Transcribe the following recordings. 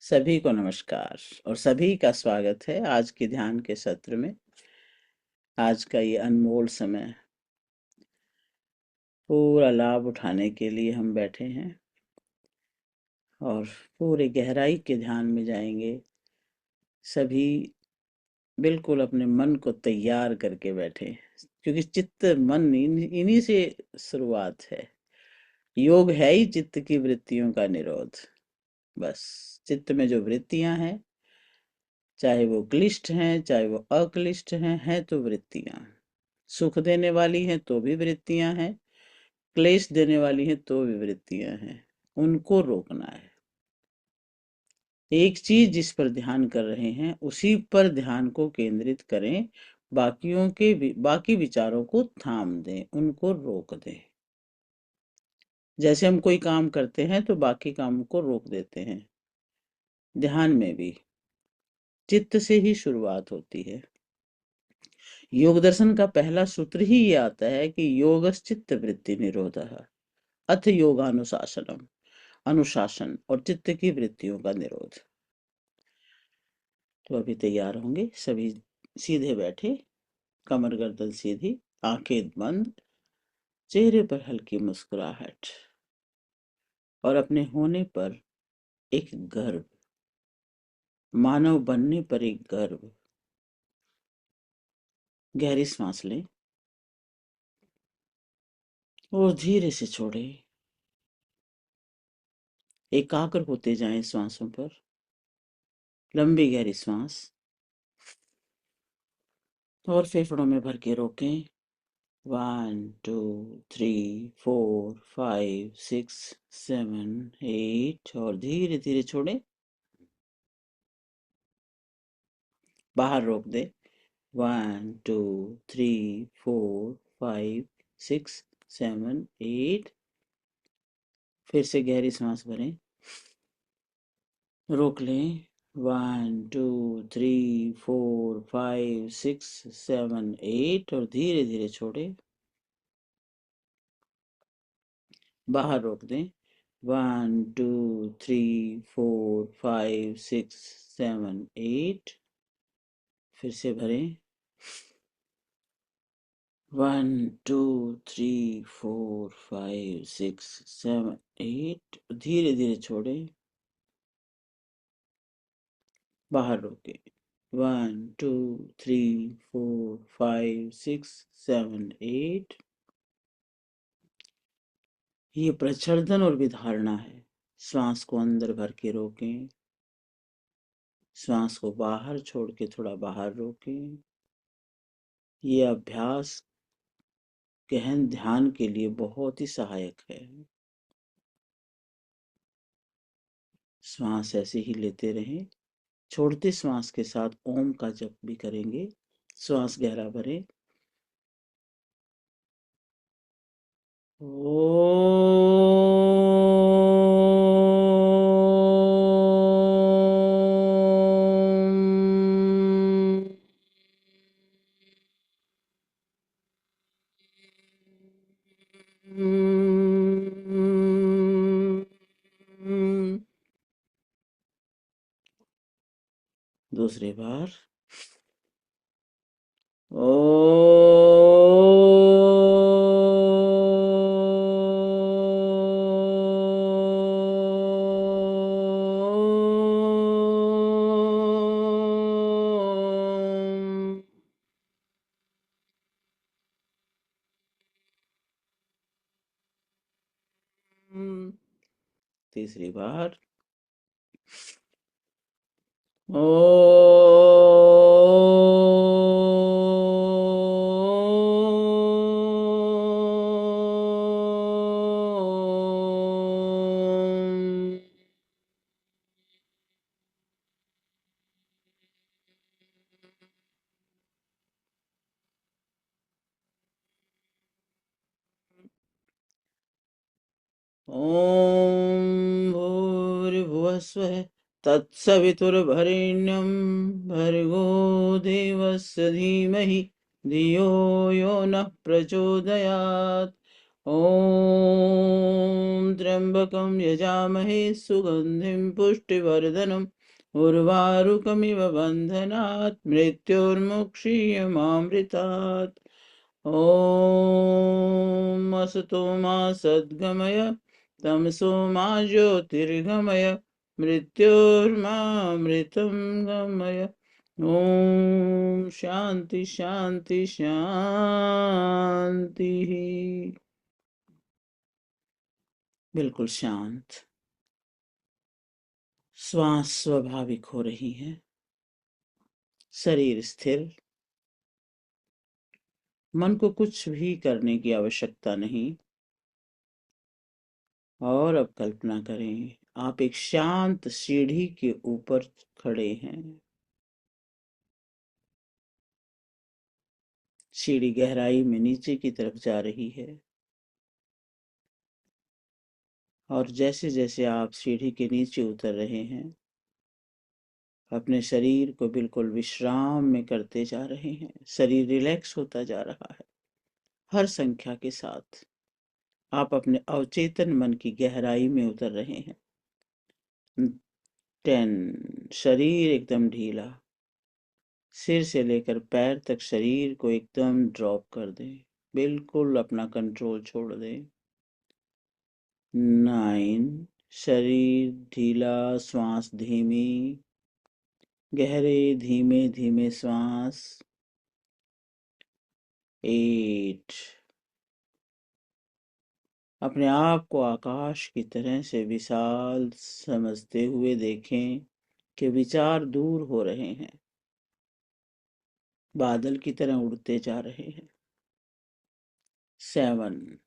सभी को नमस्कार और सभी का स्वागत है आज के ध्यान के सत्र में। आज का ये अनमोल समय पूरा लाभ उठाने के लिए हम बैठे हैं और पूरे गहराई के ध्यान में जाएंगे। सभी बिल्कुल अपने मन को तैयार करके बैठे क्योंकि चित्त मन इन्हीं से शुरुआत है। योग है ही चित्त की वृत्तियों का निरोध। बस चित्त में जो वृत्तियां हैं, चाहे वो क्लिष्ट हैं चाहे वो अक्लिष्ट हैं तो वृत्तियां सुख देने वाली हैं तो भी वृत्तियां हैं, क्लेश देने वाली हैं तो भी वृत्तियां हैं। उनको रोकना है। एक चीज जिस पर ध्यान कर रहे हैं उसी पर ध्यान को केंद्रित करें। बाकी विचारों को थाम दें, उनको रोक दें। जैसे हम कोई काम करते हैं तो बाकी कामों को रोक देते हैं। ध्यान में भी चित्त से ही शुरुआत होती है। योग दर्शन का पहला सूत्र ही ये आता है कि योगश्चित्त वृत्ति निरोधः अथ योगानुशासनम। अनुशासन और चित्त की वृत्तियों का निरोध। तो अभी तैयार होंगे सभी। सीधे बैठे, कमर गर्दन सीधी, आंखें बंद, चेहरे पर हल्की मुस्कुराहट और अपने होने पर एक गर्व, मानव बनने पर एक गर्व। गहरी सांस लें और धीरे से छोड़ें। एकाग्र होते जाएं श्वासों पर। लंबी गहरी सांस और फेफड़ों में भर के रोकें। 1 2 3 4 5 6 7 8 और धीरे धीरे छोड़ें। बाहर रोक दे। 1 2 3 4 5 6 7 8। फिर से गहरी सांस भरें, रोक लें। 1 2 3 4 5 6 7 8 और धीरे धीरे छोड़ें। बाहर रोक दें। 1 2 3 4 5 6 7 8। फिर से भरें। 1 2 3 4 5 6 7 8। धीरे धीरे छोड़ें। बाहर रोके। 1 2 3 4 5 6 7 8। ये प्रच्छर्दन और विधारणा है। श्वास को अंदर भर के रोकें, श्वास को बाहर छोड़ के थोड़ा बाहर रोकें। ये अभ्यास गहन ध्यान के लिए बहुत ही सहायक है। श्वास ऐसे ही लेते रहें। छोड़ते श्वास के साथ ओम का जप भी करेंगे। श्वास गहरा भरें। दूसरी बार। तीसरी बार। ॐ भूर्भुवः स्वः तत्सवितुर्वरेण्यं भर्गो देवस्य धीमहि धियो यो नः प्रचोदयात्। ॐ त्र्यम्बकं यजामहे सुगन्धिं पुष्टिवर्धनम् उर्वारुकमिव बन्धनात् मृत्युर्मुक्षीयमामृतात्। ॐ असतो मा सद्गमय तमसो मा ज्योतिर्गमय मृत्योर्मामृतं गमय। ओम शांति शांति शांति। बिल्कुल शांत, श्वास स्वाभाविक हो रही है, शरीर स्थिर, मन को कुछ भी करने की आवश्यकता नहीं। और अब कल्पना करें आप एक शांत सीढ़ी के ऊपर खड़े हैं। सीढ़ी गहराई में नीचे की तरफ जा रही है और जैसे जैसे आप सीढ़ी के नीचे उतर रहे हैं अपने शरीर को बिल्कुल विश्राम में करते जा रहे हैं। शरीर रिलैक्स होता जा रहा है। हर संख्या के साथ आप अपने अवचेतन मन की गहराई में उतर रहे हैं। 10। शरीर एकदम ढीला, सिर से लेकर पैर तक शरीर को एकदम ड्रॉप कर दें, बिल्कुल अपना कंट्रोल छोड़ दें। 9। शरीर ढीला, श्वास धीमी, गहरे धीमे धीमे श्वास। 8। अपने आप को आकाश की तरह से विशाल समझते हुए देखें कि विचार दूर हो रहे हैं, बादल की तरह उड़ते जा रहे हैं। 7।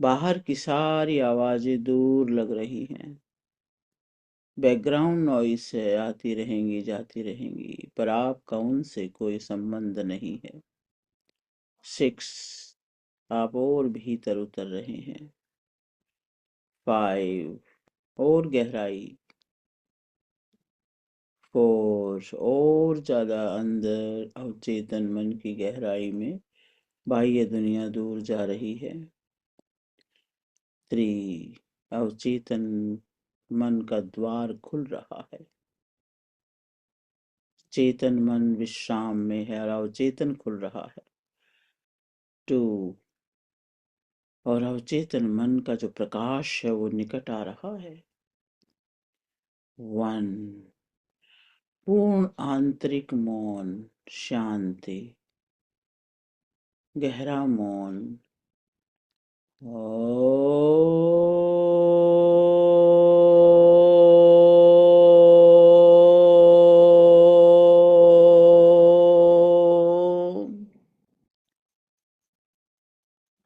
बाहर की सारी आवाजें दूर लग रही हैं, बैकग्राउंड नॉइस से आती रहेंगी जाती रहेंगी, पर आपका उनसे कोई संबंध नहीं है। 6। आप और भीतर उतर रहे हैं। 5। और गहराई। 4। और ज्यादा अंदर अवचेतन मन की गहराई में बाह्य दुनिया दूर जा रही है। 3। अवचेतन मन का द्वार खुल रहा है। चेतन मन विश्राम में है और अवचेतन खुल रहा है। 2। और अवचेतन मन का जो प्रकाश है वो निकट आ रहा है। 1। पूर्ण आंतरिक मौन, शांति, गहरा मौन।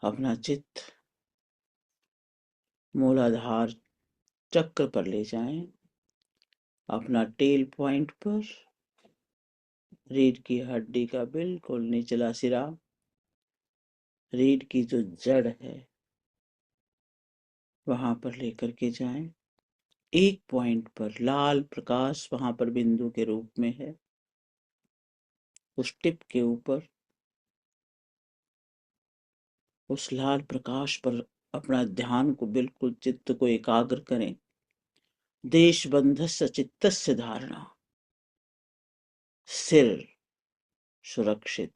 अपना चित्त मूलाधार चक्र पर ले जाएं, अपना टेल पॉइंट पर, रीढ़ की हड्डी का बिल्कुल निचला सिरा, रीढ़ की जो जड़ है वहां पर लेकर के जाएं। एक पॉइंट पर लाल प्रकाश वहां पर बिंदु के रूप में है, उस टिप के ऊपर उस लाल प्रकाश पर अपना ध्यान को बिल्कुल चित्त को एकाग्र करें। देश बंधस्य चित्तस्य धारणा, सिर सुरक्षित,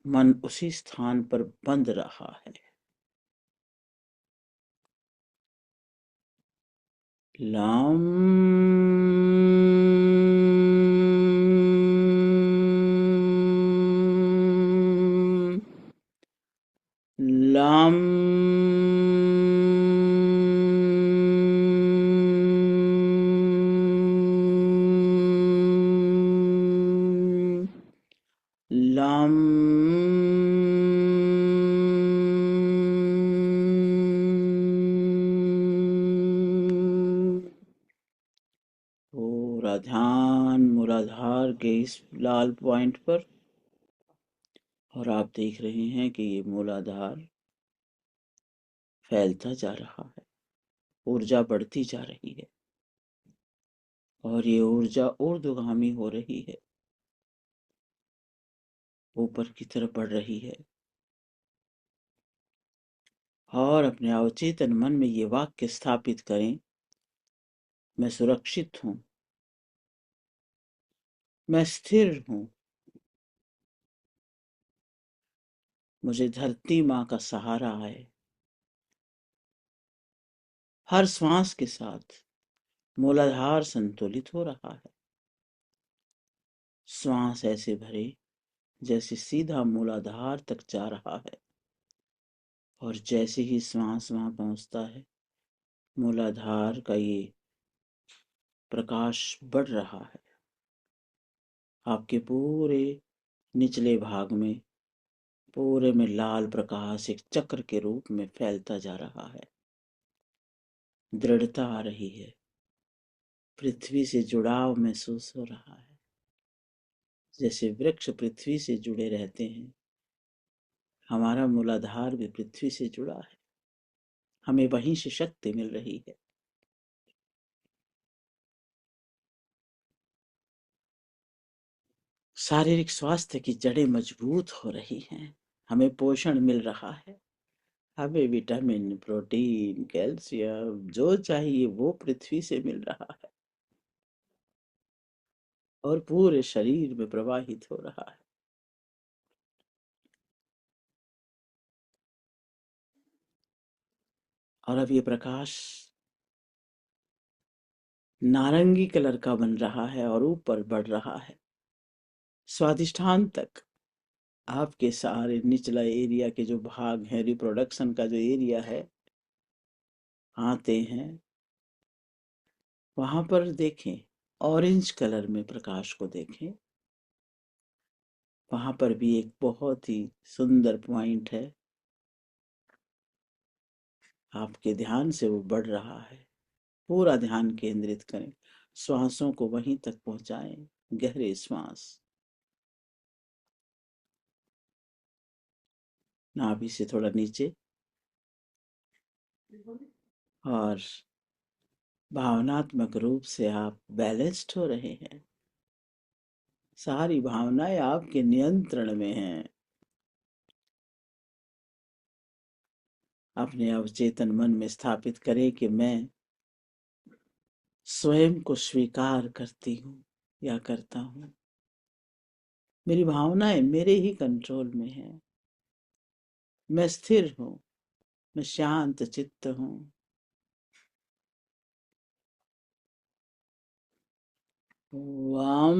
मन उसी स्थान पर बंध रहा है। लम लम लम पूरा ध्यान मूलाधार के इस लाल पॉइंट पर, और आप देख रहे हैं कि ये मूलाधार फैलता जा रहा है, ऊर्जा बढ़ती जा रही है और ये ऊर्जा ऊर्ध्वगामी हो रही है, ऊपर की तरफ बढ़ रही है। और अपने अवचेतन मन में ये वाक्य स्थापित करें मैं सुरक्षित हूँ, मैं स्थिर हूँ, मुझे धरती माँ का सहारा है। हर श्वास के साथ मूलाधार संतुलित हो रहा है। श्वास ऐसे भरे जैसे सीधा मूलाधार तक जा रहा है, और जैसे ही श्वास वहां पहुंचता है, मूलाधार का ये प्रकाश बढ़ रहा है। आपके पूरे निचले भाग में पूरे में लाल प्रकाश एक चक्र के रूप में फैलता जा रहा है। दृढ़ता आ रही है, पृथ्वी से जुड़ाव महसूस हो रहा है। जैसे वृक्ष पृथ्वी से जुड़े रहते हैं, हमारा मूलाधार भी पृथ्वी से जुड़ा है। हमें वहीं से शक्ति मिल रही है। शारीरिक स्वास्थ्य की जड़ें मजबूत हो रही हैं। हमें पोषण मिल रहा है। हमें विटामिन, प्रोटीन, कैल्शियम जो चाहिए वो पृथ्वी से मिल रहा है और पूरे शरीर में प्रवाहित हो रहा है। और अब ये प्रकाश नारंगी कलर का बन रहा है और ऊपर बढ़ रहा है स्वादिष्ठान तक। आपके सारे निचला एरिया के जो भाग है, रिप्रोडक्शन का जो एरिया है, आते हैं वहां पर देखें, ऑरेंज कलर में प्रकाश को देखें। वहां पर भी एक बहुत ही सुंदर पॉइंट है। आपके ध्यान से वो बढ़ रहा है। पूरा ध्यान केंद्रित करें, श्वासों को वहीं तक पहुंचाएं। गहरे श्वास नाभि से थोड़ा नीचे, और भावनात्मक रूप से आप बैलेंस्ड हो रहे हैं। सारी भावनाएं आपके नियंत्रण में हैं। अपने अवचेतन मन में स्थापित करें कि मैं स्वयं को स्वीकार करती हूँ या करता हूँ। मेरी भावनाएं मेरे ही कंट्रोल में हैं। मैं स्थिर हूँ, मैं शांत चित्त हूँ। वाम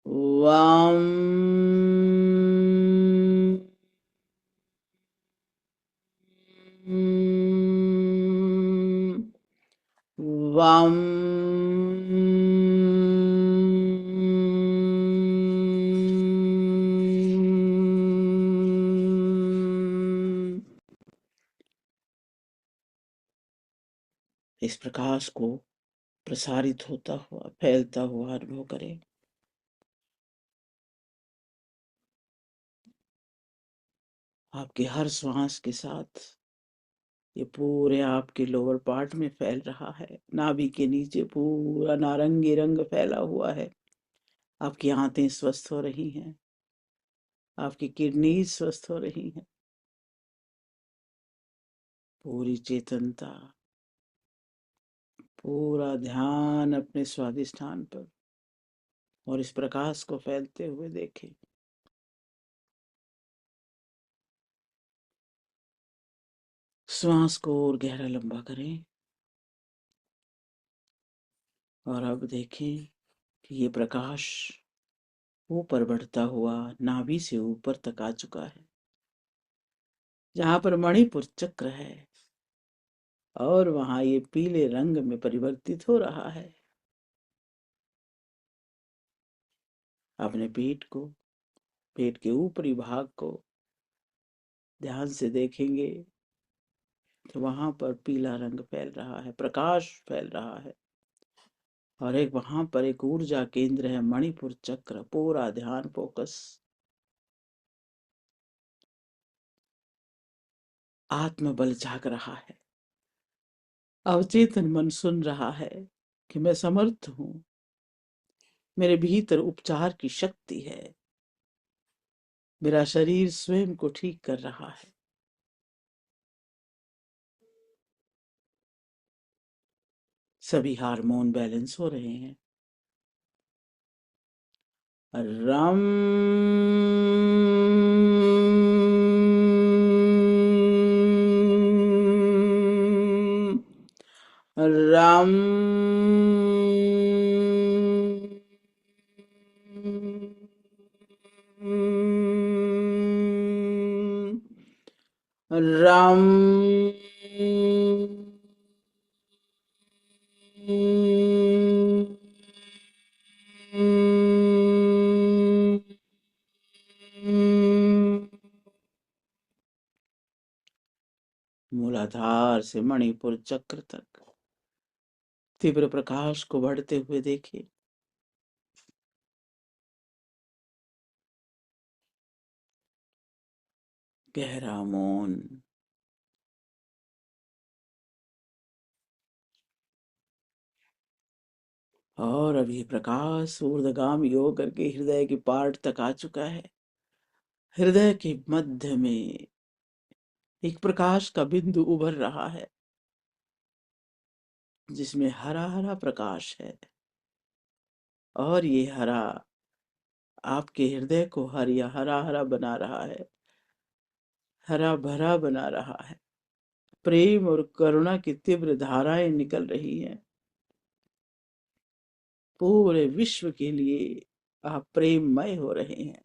वाम वाम इस प्रकाश को प्रसारित होता हुआ, फैलता हुआ अनुभव करें। आपके हर श्वास के साथ ये पूरे आपके लोअर पार्ट में फैल रहा है। नाभि के नीचे पूरा नारंगी रंग फैला हुआ है। आपकी आंतें स्वस्थ हो रही हैं, आपकी किडनी स्वस्थ हो रही हैं। पूरी चेतनता, पूरा ध्यान अपने स्वादिष्ठान पर, और इस प्रकाश को फैलते हुए देखें। श्वास को और गहरा लंबा करें, और अब देखें कि ये प्रकाश ऊपर बढ़ता हुआ नाभि से ऊपर तक आ चुका है, जहां पर मणिपुर चक्र है, और वहां ये पीले रंग में परिवर्तित हो रहा है। अपने पेट के ऊपरी भाग को ध्यान से देखेंगे तो वहां पर पीला रंग फैल रहा है, प्रकाश फैल रहा है, और एक वहां पर एक ऊर्जा केंद्र है, मणिपुर चक्र। पूरा ध्यान फोकस, आत्मबल जाग रहा है। अवचेतन मन सुन रहा है कि मैं समर्थ हूं, मेरे भीतर उपचार की शक्ति है। मेरा शरीर स्वयं को ठीक कर रहा है। सभी हार्मोन बैलेंस हो रहे हैं। रम रम रम मूलाधार से मणिपुर चक्र तक तीव्र प्रकाश को बढ़ते हुए देखिए। गहरा मौन। और अभी प्रकाश ऊर्ध्वगामी योग करके हृदय के पार्ट तक आ चुका है। हृदय के मध्य में एक प्रकाश का बिंदु उभर रहा है, जिसमें हरा हरा प्रकाश है। और ये हरा आपके हृदय को हरा हरा बना रहा है, हरा भरा बना रहा है। प्रेम और करुणा की तीव्र धाराएं निकल रही हैं। पूरे विश्व के लिए आप प्रेममय हो रहे हैं।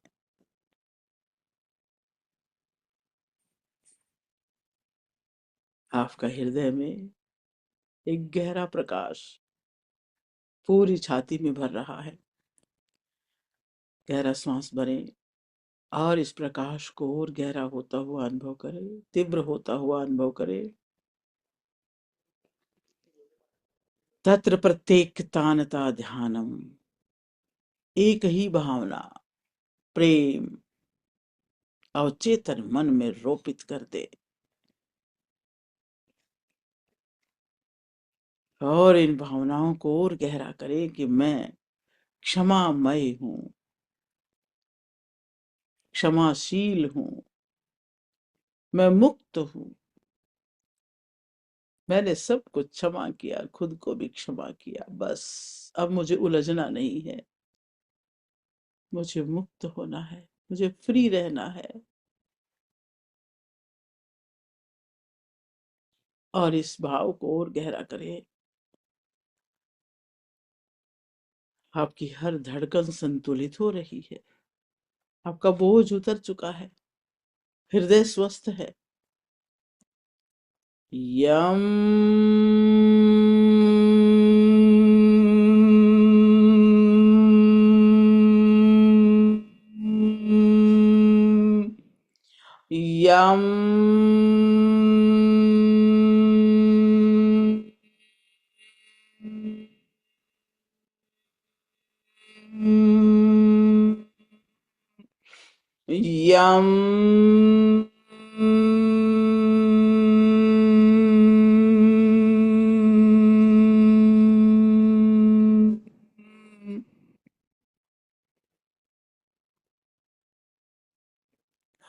आपका हृदय में एक गहरा प्रकाश पूरी छाती में भर रहा है। गहरा सांस भरें और इस प्रकाश को और गहरा होता हुआ अनुभव करें, तीव्र होता हुआ अनुभव करें। तत्र प्रत्येक तानता ध्यानम, एक ही भावना प्रेम अवचेतन मन में रोपित कर दे। और इन भावनाओं को और गहरा करें कि मैं क्षमामय हूँ, क्षमाशील हूँ, मैं मुक्त हूँ। मैंने सब कुछ क्षमा किया, खुद को भी क्षमा किया। बस अब मुझे उलझना नहीं है, मुझे मुक्त होना है, मुझे फ्री रहना है। और इस भाव को और गहरा करें। आपकी हर धड़कन संतुलित हो रही है, आपका बोझ उतर चुका है, हृदय स्वस्थ है। यम यम यम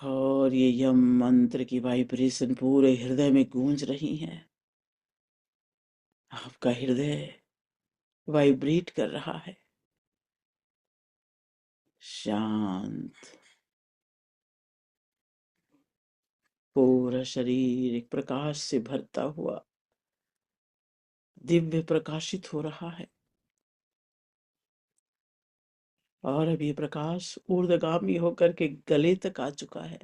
और ये यम मंत्र की वाइब्रेशन पूरे हृदय में गूंज रही है। आपका हृदय वाइब्रेट कर रहा है। शांत। पूरा शरीर एक प्रकाश से भरता हुआ दिव्य प्रकाशित हो रहा है। और अब ये प्रकाश ऊर्ध्वगामी होकर के गले तक आ चुका है।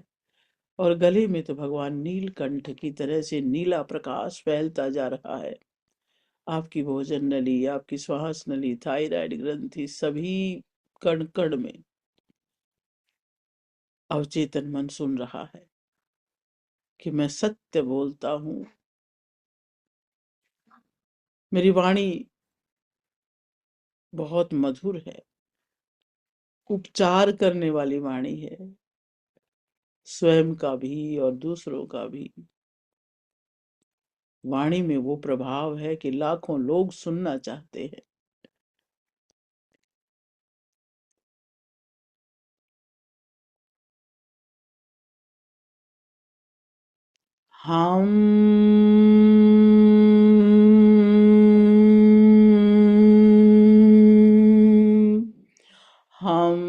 और गले में तो भगवान नीलकंठ की तरह से नीला प्रकाश फैलता जा रहा है। आपकी भोजन नली, आपकी श्वास नली, थायराइड ग्रंथि, सभी कण कण में अवचेतन मन सुन रहा है कि मैं सत्य बोलता हूँ। मेरी वाणी बहुत मधुर है, उपचार करने वाली वाणी है, स्वयं का भी और दूसरों का भी। वाणी में वो प्रभाव है कि लाखों लोग सुनना चाहते हैं। हम हम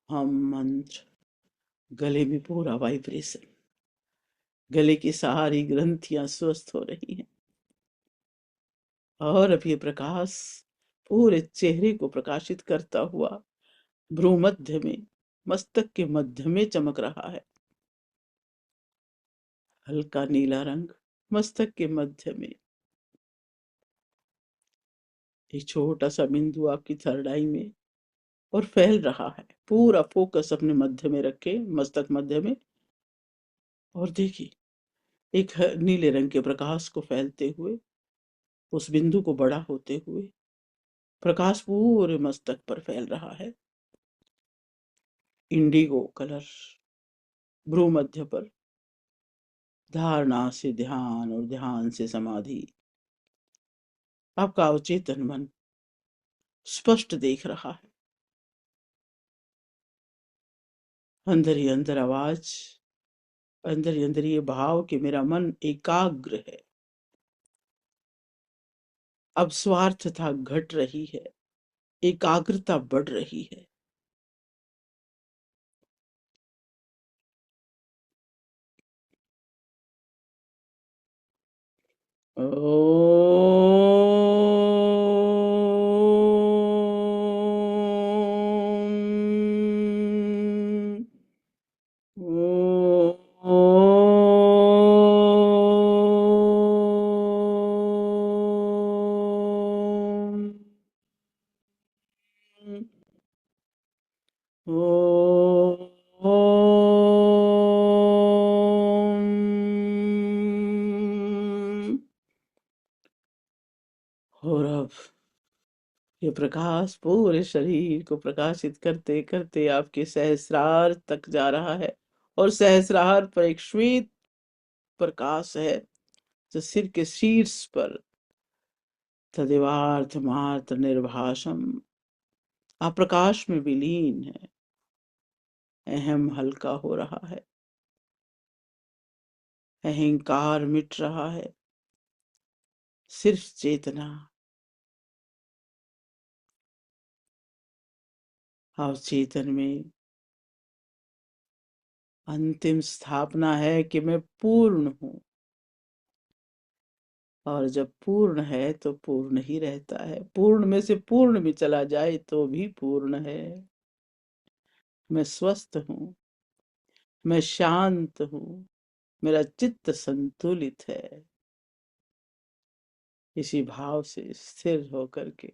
हम मंत्र, गले में पूरा वाइब्रेशन, गले की सारी ग्रंथियां स्वस्थ हो रही हैं और अब ये प्रकाश पूरे चेहरे को प्रकाशित करता हुआ भ्रू मध्य में, मस्तक के मध्य में चमक रहा है। हल्का नीला रंग मस्तक के मध्य में, एक छोटा सा बिंदु आपकी थर्ड आई में और फैल रहा है। पूरा फोकस अपने मध्य में रखे, मस्तक मध्य में, और देखिए एक नीले रंग के प्रकाश को फैलते हुए, उस बिंदु को बड़ा होते हुए प्रकाश पूरे मस्तक पर फैल रहा है। इंडिगो कलर भ्रू मध्य पर, धारणा से ध्यान और ध्यान से समाधि, आपका अवचेतन मन स्पष्ट देख रहा है। अंदर ही अंदर आवाज, अंदर ही अंदर ये भाव कि मेरा मन एकाग्र है, अब स्वार्थता घट रही है, एकाग्रता बढ़ रही है। ओम ओम और अब ये प्रकाश पूरे शरीर को प्रकाशित करते करते आपके सहस्रार तक जा रहा है और सहस्रार पर एक श्वेत प्रकाश है जो सिर के शीर्ष पर, तदेवार्थ मात्र निर्भाषम, आप प्रकाश में विलीन है। अहम हल्का हो रहा है, अहंकार मिट रहा है, सिर्फ चेतना। अवचेतन में अंतिम स्थापना है कि मैं पूर्ण हूं, और जब पूर्ण है तो पूर्ण ही रहता है। पूर्ण में से पूर्ण भी चला जाए तो भी पूर्ण है। मैं स्वस्थ हूं, मैं शांत हूं, मेरा चित्त संतुलित है। इसी भाव से स्थिर होकर के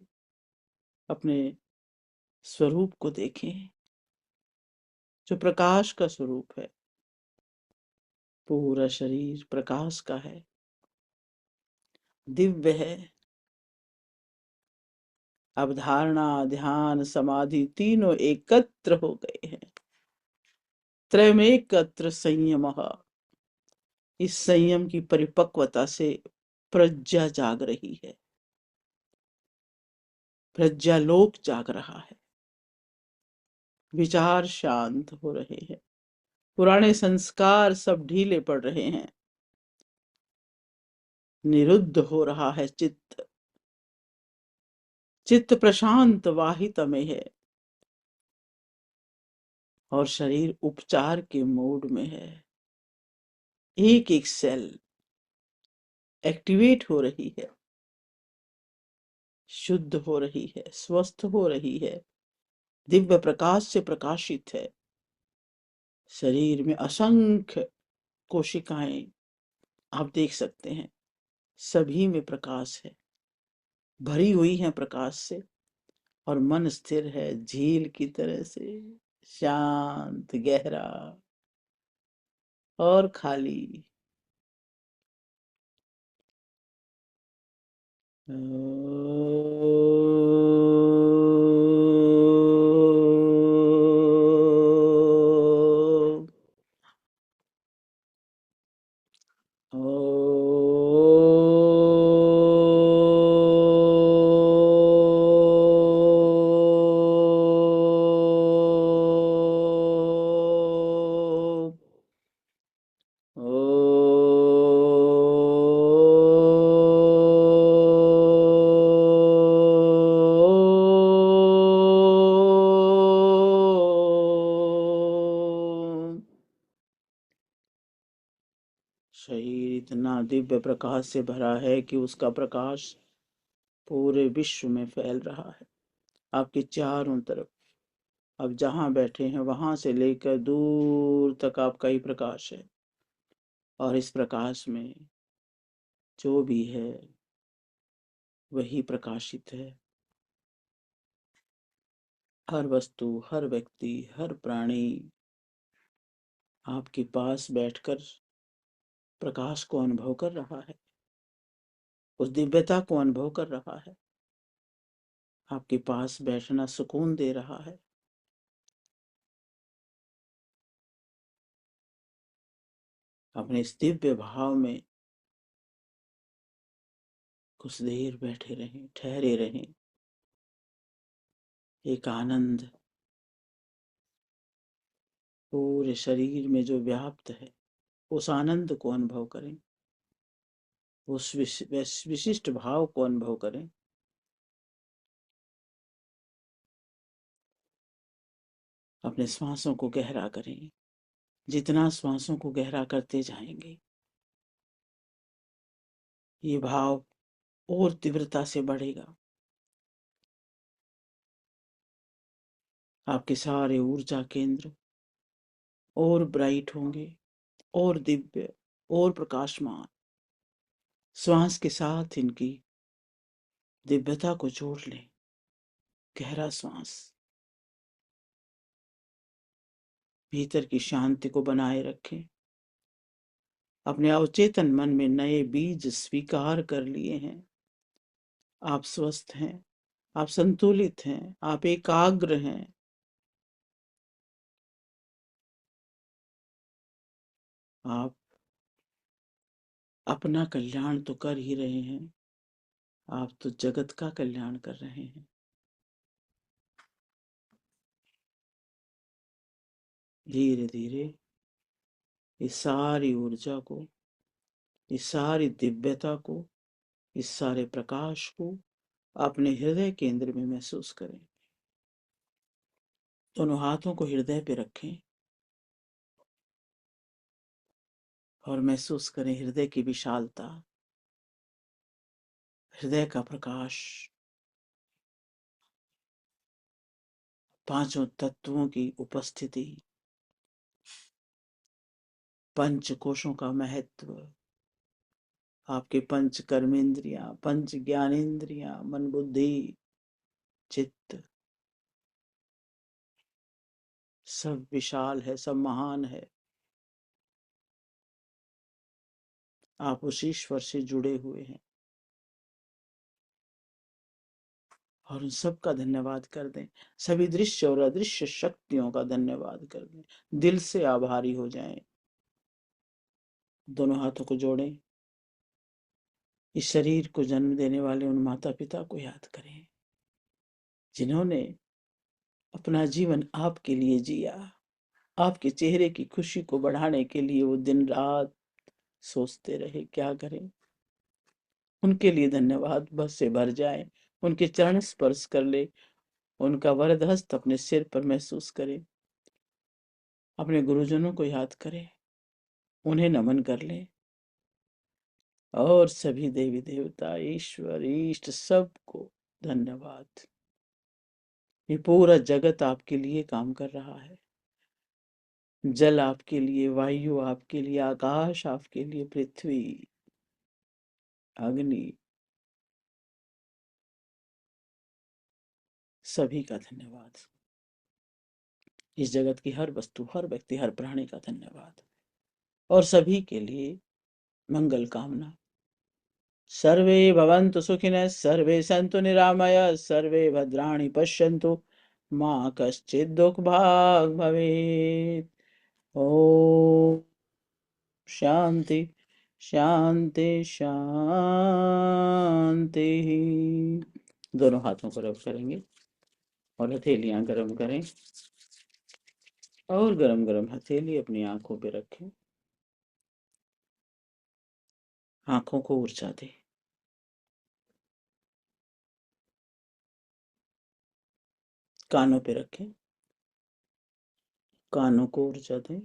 अपने स्वरूप को देखें जो प्रकाश का स्वरूप है। पूरा शरीर प्रकाश का है, दिव्य है। अब धारणा, ध्यान, समाधि तीनों एकत्र हो गए हैं। त्रयमेकत्र संयम, इस संयम की परिपक्वता से प्रज्ञा जाग रही है, प्रज्ञालोक जाग रहा है। विचार शांत हो रहे हैं, पुराने संस्कार सब ढीले पड़ रहे हैं, निरुद्ध हो रहा है चित्त, चित्त प्रशांत वाहित में है और शरीर उपचार के मोड में है। एक एक सेल एक्टिवेट हो रही है, शुद्ध हो रही है, स्वस्थ हो रही है, दिव्य प्रकाश से प्रकाशित है। शरीर में असंख्य कोशिकाएं आप देख सकते हैं, सभी में प्रकाश है, भरी हुई हैं प्रकाश से, और मन स्थिर है झील की तरह से, शांत, गहरा और खाली। इतना दिव्य प्रकाश से भरा है कि उसका प्रकाश पूरे विश्व में फैल रहा है, आपके चारों तरफ। अब जहां बैठे हैं वहां से लेकर दूर तक आपका ही प्रकाश है, और इस प्रकाश में जो भी है वही प्रकाशित है। हर वस्तु, हर व्यक्ति, हर प्राणी आपके पास बैठकर प्रकाश को अनुभव कर रहा है, उस दिव्यता को अनुभव कर रहा है। आपके पास बैठना सुकून दे रहा है। अपने इस दिव्य भाव में कुछ देर बैठे रहें, ठहरे रहें। एक आनंद पूरे शरीर में जो व्याप्त है, उस आनंद को अनुभव करें, उस विशिष्ट भाव को अनुभव करें। अपने श्वासों को गहरा करें। जितना श्वासों को गहरा करते जाएंगे, ये भाव और तीव्रता से बढ़ेगा। आपके सारे ऊर्जा केंद्र और ब्राइट होंगे, और दिव्य, और प्रकाशमान। श्वास के साथ इनकी दिव्यता को जोड़ लें। गहरा श्वास भीतर की शांति को बनाए रखें। अपने अवचेतन मन में नए बीज स्वीकार कर लिए हैं। आप स्वस्थ हैं, आप संतुलित हैं, आप एकाग्र हैं। आप अपना कल्याण तो कर ही रहे हैं, आप तो जगत का कल्याण कर रहे हैं। धीरे धीरे इस सारी ऊर्जा को, इस सारी दिव्यता को, इस सारे प्रकाश को अपने हृदय केंद्र में महसूस करें। दोनों हाथों को हृदय पे रखें और महसूस करें हृदय की विशालता, हृदय का प्रकाश, पांचों तत्वों की उपस्थिति, पंच कोशों का महत्व, आपके पंच कर्मेंद्रियां, पंच ज्ञानेंद्रियां, मन बुद्धि चित्त, सब विशाल है, सब महान है। आप उस ईश्वर से जुड़े हुए हैं, और उन सब का धन्यवाद कर दें। सभी दृश्य और अदृश्य शक्तियों का धन्यवाद कर दें। दिल से आभारी हो जाएं। दोनों हाथों को जोड़ें। इस शरीर को जन्म देने वाले उन माता पिता को याद करें, जिन्होंने अपना जीवन आपके लिए जिया। आपके चेहरे की खुशी को बढ़ाने के लिए वो दिन रात सोचते रहे क्या करें। उनके लिए धन्यवाद बस से भर जाए। उनके चरण स्पर्श कर ले, उनका वरद हस्त अपने सिर पर महसूस करें। अपने गुरुजनों को याद करें, उन्हें नमन कर ले, और सभी देवी देवता, ईश्वर, इष्ट सबको धन्यवाद। ये पूरा जगत आपके लिए काम कर रहा है। जल आपके लिए, वायु आपके लिए, आकाश आपके लिए, पृथ्वी, अग्नि, सभी का धन्यवाद। इस जगत की हर वस्तु, हर व्यक्ति, हर प्राणी का धन्यवाद। और सभी के लिए मंगल कामना। सर्वे भवन्तु सुखिनः, सर्वे सन्तु निरामया, सर्वे भद्राणि पश्यन्तु, मा कश्चित् दुःखभाग् भवेत्। ओम शांति शांति शांति। दोनों हाथों को रब करेंगे और हथेलियां गर्म करें, और गरम गरम हथेली अपनी आंखों पे रखें। आंखों को ऊर्जा दें। कानों पे रखें, कानों को ऊर्जा दें।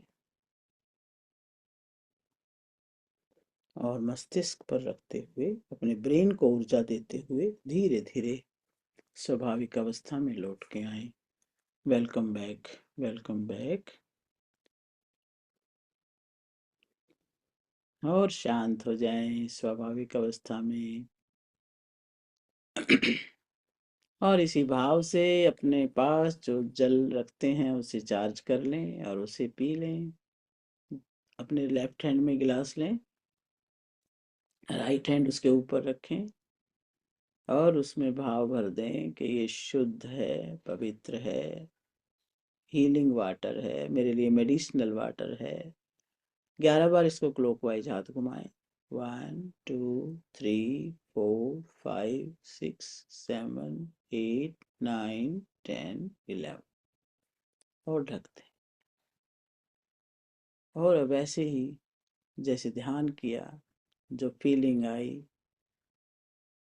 और मस्तिष्क पर रखते हुए अपने ब्रेन को ऊर्जा देते हुए धीरे धीरे स्वाभाविक अवस्था में लौट के आए। Welcome back, welcome back. और शांत हो जाएं स्वाभाविक अवस्था में। और इसी भाव से अपने पास जो जल रखते हैं उसे चार्ज कर लें और उसे पी लें। अपने लेफ्ट हैंड में गिलास लें, राइट हैंड उसके ऊपर रखें और उसमें भाव भर दें कि ये शुद्ध है, पवित्र है, हीलिंग वाटर है, मेरे लिए मेडिसिनल वाटर है। 11 बार इसको क्लॉकवाइज हाथ घुमाएं। 1 2 3 4 5 6 7 8 9 10 11 और ढक दें। और अब ऐसे ही जैसे ध्यान किया, जो फीलिंग आई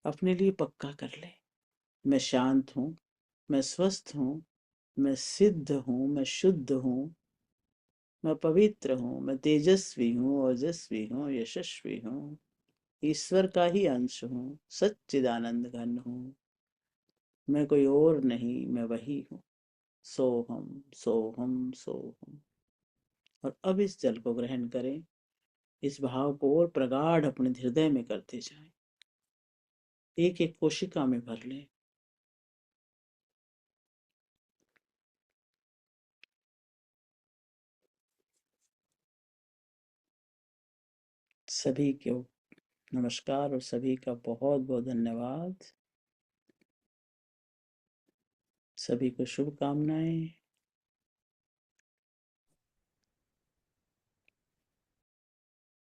अपने लिए पक्का कर ले। मैं शांत हूँ, मैं स्वस्थ हूँ, मैं सिद्ध हूँ, मैं शुद्ध हूँ, मैं पवित्र हूँ, मैं तेजस्वी हूँ, ओजस्वी हूँ, यशस्वी हूँ, ईश्वर का ही अंश हूँ, सच्चिदानंद घन हूँ। मैं कोई और नहीं, मैं वही हूँ। सोहम सोहम सोहम। और अब इस जल को ग्रहण करें, इस भाव को और प्रगाढ़ अपने हृदय में करते जाएं, एक एक कोशिका में भर लें। सभी को नमस्कार और सभी का बहुत बहुत धन्यवाद। सभी को शुभकामनाएं।